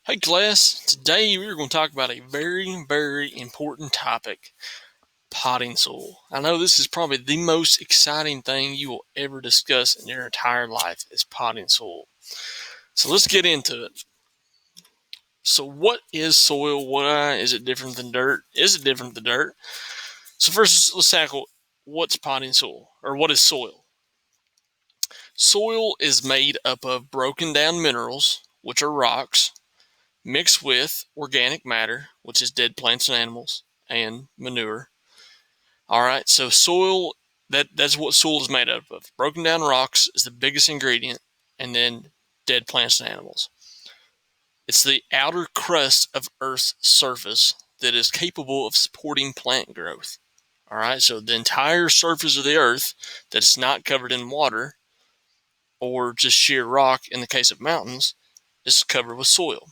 Hey class, today we're going to talk about a very, very important topic, potting soil. I know this is probably the most exciting thing you will ever discuss in your entire life is potting soil. So let's get into it. So what is soil? Why is it different than dirt? Is it different than dirt? So first let's tackle what's potting soil or what is soil? Soil is made up of broken down minerals, which are rocks, mixed with organic matter, which is dead plants and animals, and manure. All right, so soil, that's what soil is made up of. Broken down rocks is the biggest ingredient, and then dead plants and animals. It's the outer crust of Earth's surface that is capable of supporting plant growth. All right, so the entire surface of the Earth that's not covered in water or just sheer rock in the case of mountains is covered with soil.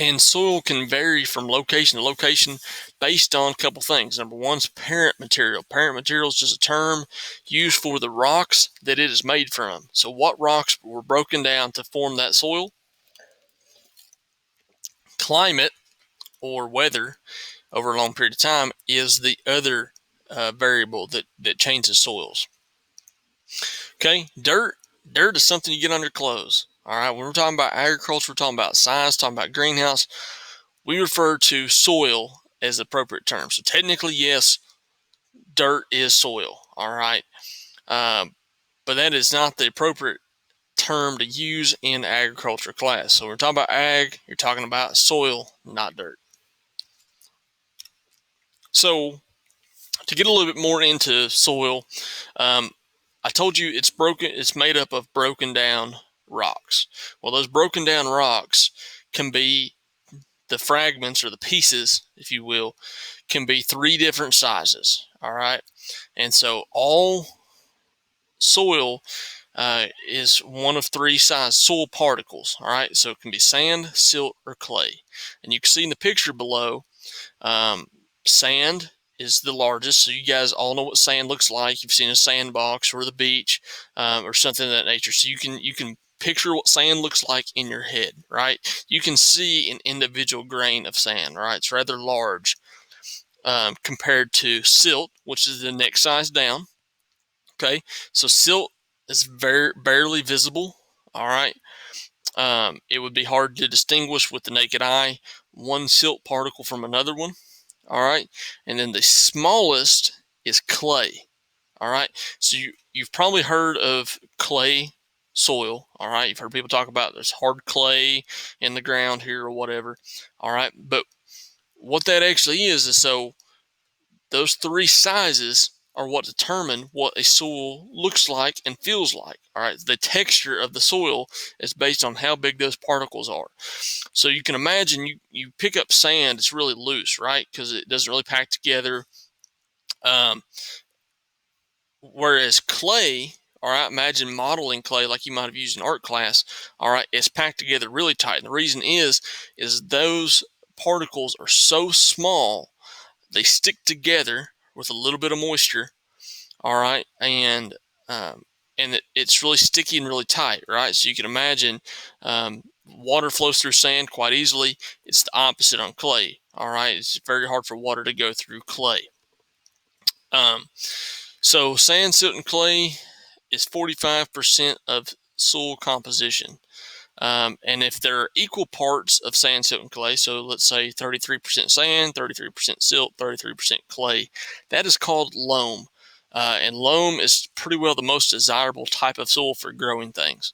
And soil can vary from location to location based on a couple things. Number one is parent material. Parent material is just a term used for the rocks that it is made from. So what rocks were broken down to form that soil? Climate or weather over a long period of time is the other variable that changes soils. Okay, dirt is something you get on your clothes. All right, when we're talking about agriculture, we're talking about science, talking about greenhouse, we refer to soil as the appropriate term. So technically, yes, dirt is soil. All right, but that is not the appropriate term to use in agriculture class. So when we're talking about ag, you're talking about soil, not dirt. So to get a little bit more into soil, I told you it's broken. It's made up of broken down rocks. Well, those broken down rocks can be the fragments or the pieces, if you will, can be three different sizes. All right. And so all soil is one of three size soil particles. All right. So it can be sand, silt, or clay. And you can see in the picture below, sand is the largest. So you guys all know what sand looks like. You've seen a sandbox or the beach or something of that nature. So you can picture what sand looks like in your head, right? You can see an individual grain of sand, right? It's rather large compared to silt, which is the next size down. Okay, so silt is very barely visible. All right, it would be hard to distinguish with the naked eye one silt particle from another one. All right, and then the smallest is clay. All right, so you've probably heard of clay soil. All right, you've heard people talk about there's hard clay in the ground here or whatever. All right, but what that actually is so those three sizes are what determine what a soil looks like and feels like. All right, the texture of the soil is based on how big those particles are. So you can imagine you pick up sand, it's really loose, right? Because it doesn't really pack together. Um, Whereas clay, all right, imagine modeling clay like you might have used in art class. All right, it's packed together really tight. And the reason is those particles are so small, they stick together with a little bit of moisture. All right, and it's really sticky and really tight, right? So you can imagine water flows through sand quite easily. It's the opposite on clay. All right, it's very hard for water to go through clay. Um, so sand, silt, and clay is 45% of soil composition. And if there are equal parts of sand, silt, and clay, so let's say 33% sand, 33% silt, 33% clay, that is called loam. And loam is pretty well the most desirable type of soil for growing things.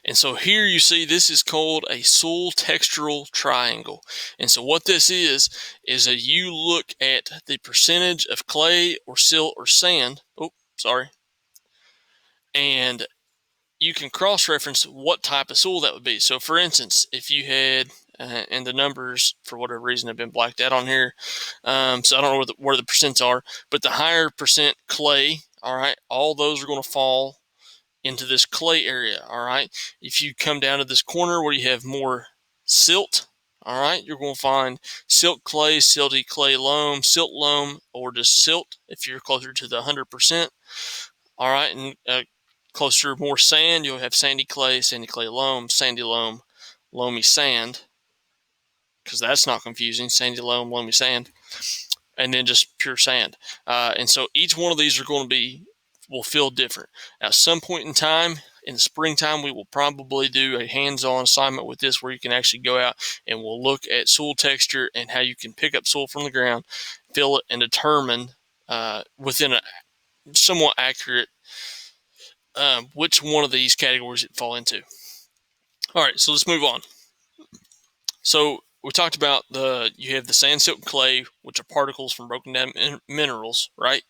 And so here you see this is called a soil textural triangle. And so what this is that you look at the percentage of clay or silt or sand, and you can cross-reference what type of soil that would be. So for instance, if you had, and the numbers for whatever reason have been blacked out on here, so I don't know where the percents are, but the higher percent clay, all right, all those are going to fall into this clay area, all right. If you come down to this corner where you have more silt, all right, you're going to find silt clay, silty clay loam, silt loam, or just silt if you're closer to the 100%, all right. And closer, more sand, you'll have sandy clay loam, sandy loam, loamy sand, because that's not confusing. Sandy loam, loamy sand, and then just pure sand. And so each one of these will feel different. At some point in time, in the springtime, we will probably do a hands-on assignment with this where you can actually go out and we'll look at soil texture and how you can pick up soil from the ground, feel it, and determine within a somewhat accurate which one of these categories it fall into. All right, so let's move on. So we talked about you have the sand, silt, and clay, which are particles from broken down minerals, right?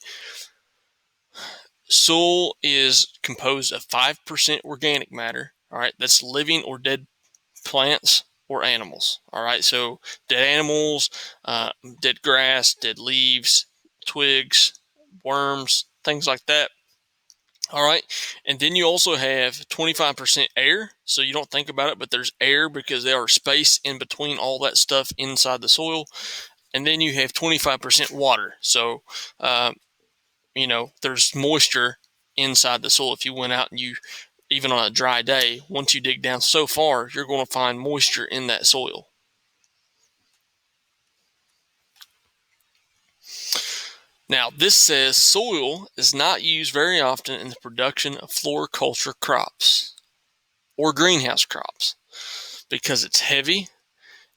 Soil is composed of 5% organic matter, all right? That's living or dead plants or animals, all right? So dead animals, dead grass, dead leaves, twigs, worms, things like that. All right. And then you also have 25% air. So you don't think about it, but there's air because there are space in between all that stuff inside the soil. And then you have 25% water. So, there's moisture inside the soil. If you went out and even on a dry day, once you dig down so far, you're going to find moisture in that soil. Now, this says soil is not used very often in the production of floriculture crops or greenhouse crops because it's heavy,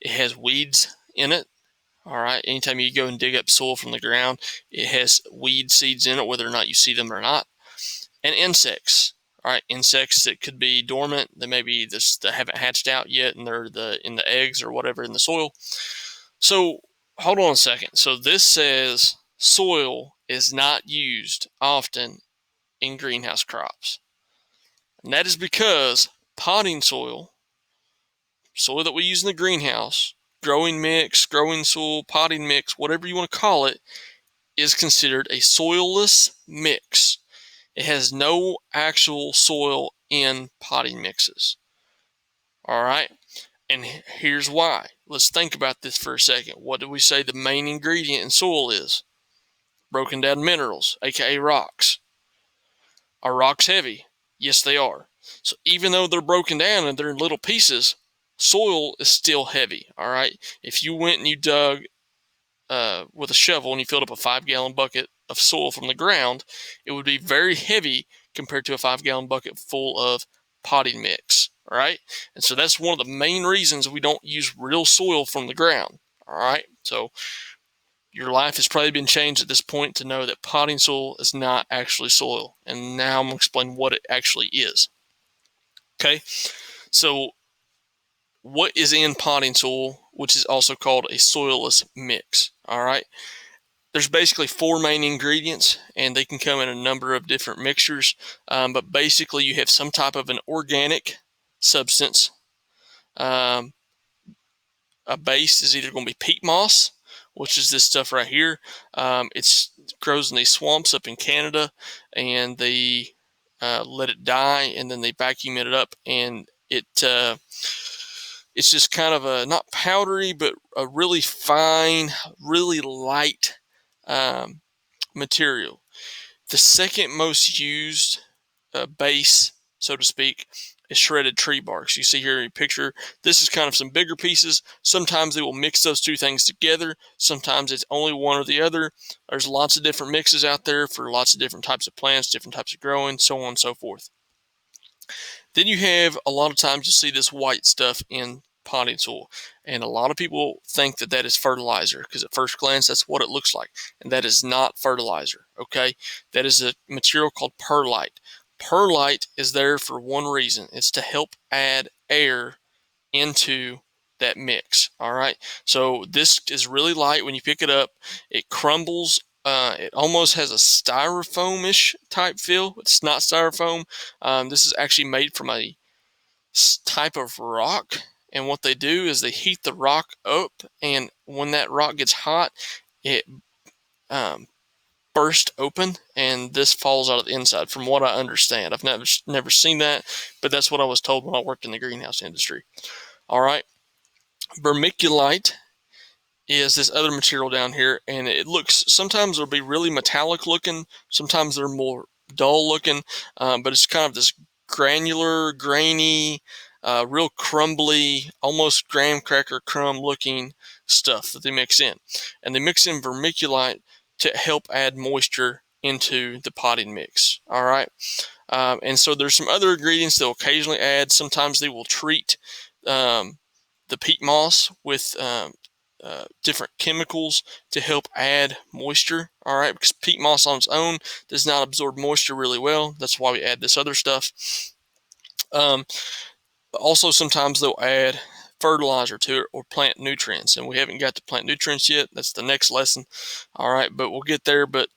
it has weeds in it. All right, anytime you go and dig up soil from the ground, it has weed seeds in it, whether or not you see them or not, and insects. All right, insects that could be dormant, they maybe they haven't hatched out yet, and they're in the eggs or whatever in the soil. So hold on a second. So this says soil is not used often in greenhouse crops, and that is because potting soil that we use in the greenhouse, growing mix, growing soil, potting mix, whatever you want to call it, is considered a soilless mix. It has no actual soil in potting mixes. All right? And here's why. Let's think about this for a second. What do we say the main ingredient in soil is? Broken down minerals, aka rocks. Are rocks heavy? Yes, they are. So even though they're broken down and they're in little pieces, soil is still heavy. All right. If you went and you dug with a shovel and you filled up a 5-gallon bucket of soil from the ground, it would be very heavy compared to a 5-gallon bucket full of potting mix. All right. And so that's one of the main reasons we don't use real soil from the ground. All right. So your life has probably been changed at this point to know that potting soil is not actually soil. And now I'm going to explain what it actually is. Okay. So what is in potting soil, which is also called a soilless mix? All right. There's basically 4 main ingredients, and they can come in a number of different mixtures. But basically, you have some type of an organic substance. A base is either going to be peat moss, which is this stuff right here. It grows in these swamps up in Canada, and they let it die, and then they vacuum it up, and it's just kind of a not powdery, but a really fine, really light material. The second most used base, so to speak, is shredded tree bark. So you see here in your picture, this is kind of some bigger pieces. Sometimes they will mix those two things together. Sometimes it's only one or the other. There's lots of different mixes out there for lots of different types of plants, different types of growing, so on and so forth. Then you have, a lot of times you'll see this white stuff in potting soil, and a lot of people think that is fertilizer because at first glance that's what it looks like, and that is not fertilizer. Okay, that is a material called perlite. Perlite is there for one reason. It's to help add air into that mix. All right, so this is really light. When you pick it up, it crumbles. It almost has a styrofoam-ish type feel. It's not styrofoam. This is actually made from a type of rock, and what they do is they heat the rock up, and when that rock gets hot, it bursts open, and this falls out of the inside, from what I understand. I've never seen that, but that's what I was told when I worked in the greenhouse industry. All right, vermiculite is this other material down here, and it looks, sometimes they'll be really metallic looking, sometimes they're more dull looking, but it's kind of this granular, grainy, real crumbly, almost graham cracker crumb looking stuff that they mix in. And they mix in vermiculite to help add moisture into the potting mix. All right. And so there's some other ingredients they'll occasionally add. Sometimes they will treat the peat moss with different chemicals to help add moisture. All right, because peat moss on its own does not absorb moisture really well. That's why we add this other stuff. Also, sometimes they'll add fertilizer to it or plant nutrients, and we haven't got to plant nutrients yet. That's the next lesson. All right, but we'll get there. But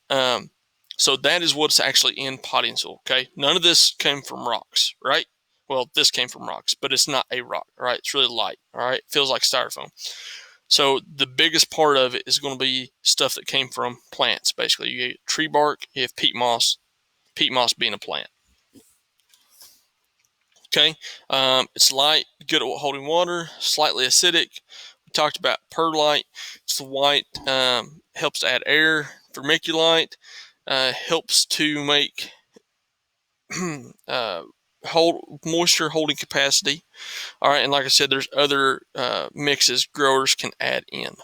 so that is what's actually in potting soil. Okay, none of this came from rocks, right? Well, this came from rocks, but it's not a rock. All right, it's really light. All right, it feels like styrofoam. So the biggest part of it is going to be stuff that came from plants. Basically, you get tree bark, you have peat moss being a plant. Okay, it's light, good at holding water, slightly acidic. We talked about perlite. It's the white, helps to add air. Vermiculite helps to make hold moisture holding capacity. All right, and like I said, there's other mixes growers can add in.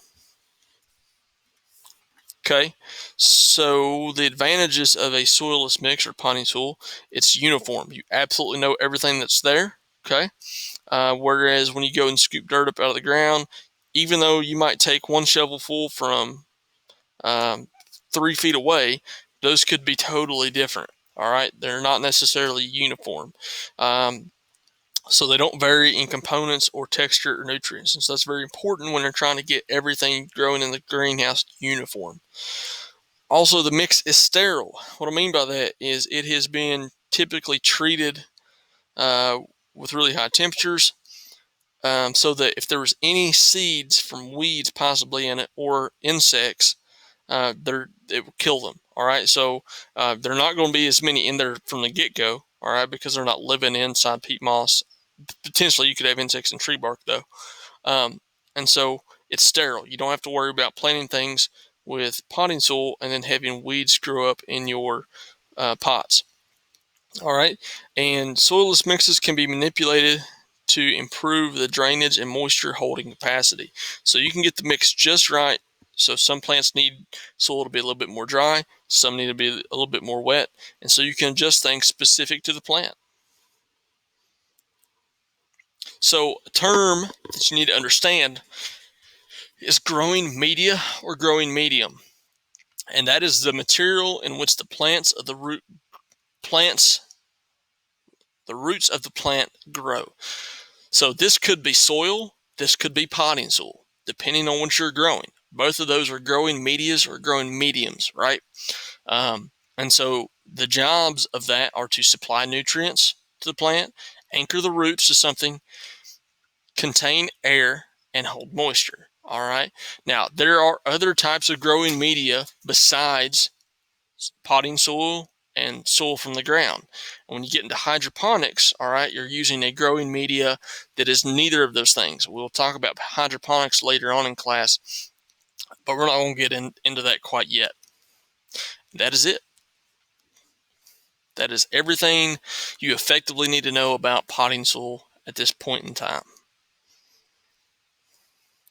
Okay, so the advantages of a soilless mix or potting soil, it's uniform. You absolutely know everything that's there. Okay, whereas when you go and scoop dirt up out of the ground, even though you might take one shovelful from 3 feet away, those could be totally different. All right, they're not necessarily uniform. So they don't vary in components or texture or nutrients. And so that's very important when they're trying to get everything growing in the greenhouse uniform. Also, the mix is sterile. What I mean by that is it has been typically treated with really high temperatures, so that if there was any seeds from weeds possibly in it or insects, it will kill them. All right, so there are not going to be as many in there from the get-go. All right, because they're not living inside peat moss. Potentially, you could have insects in tree bark though, and so it's sterile. You don't have to worry about planting things with potting soil and then having weeds grow up in your pots. All right, and soilless mixes can be manipulated to improve the drainage and moisture holding capacity. So you can get the mix just right. So some plants need soil to be a little bit more dry, some need to be a little bit more wet, and so you can adjust things specific to the plant. So a term that you need to understand is growing media or growing medium, and that is the material in which the roots of the plant grow. So this could be soil, this could be potting soil, depending on what you're growing. Both of those are growing medias or growing mediums, right? And so the jobs of that are to supply nutrients to the plant, anchor the roots to something, contain air, and hold moisture. All right. Now, there are other types of growing media besides potting soil and soil from the ground. When you get into hydroponics, all right, you're using a growing media that is neither of those things. We'll talk about hydroponics later on in class, but we're not going to get into that quite yet. That is it. That is everything you effectively need to know about potting soil at this point in time.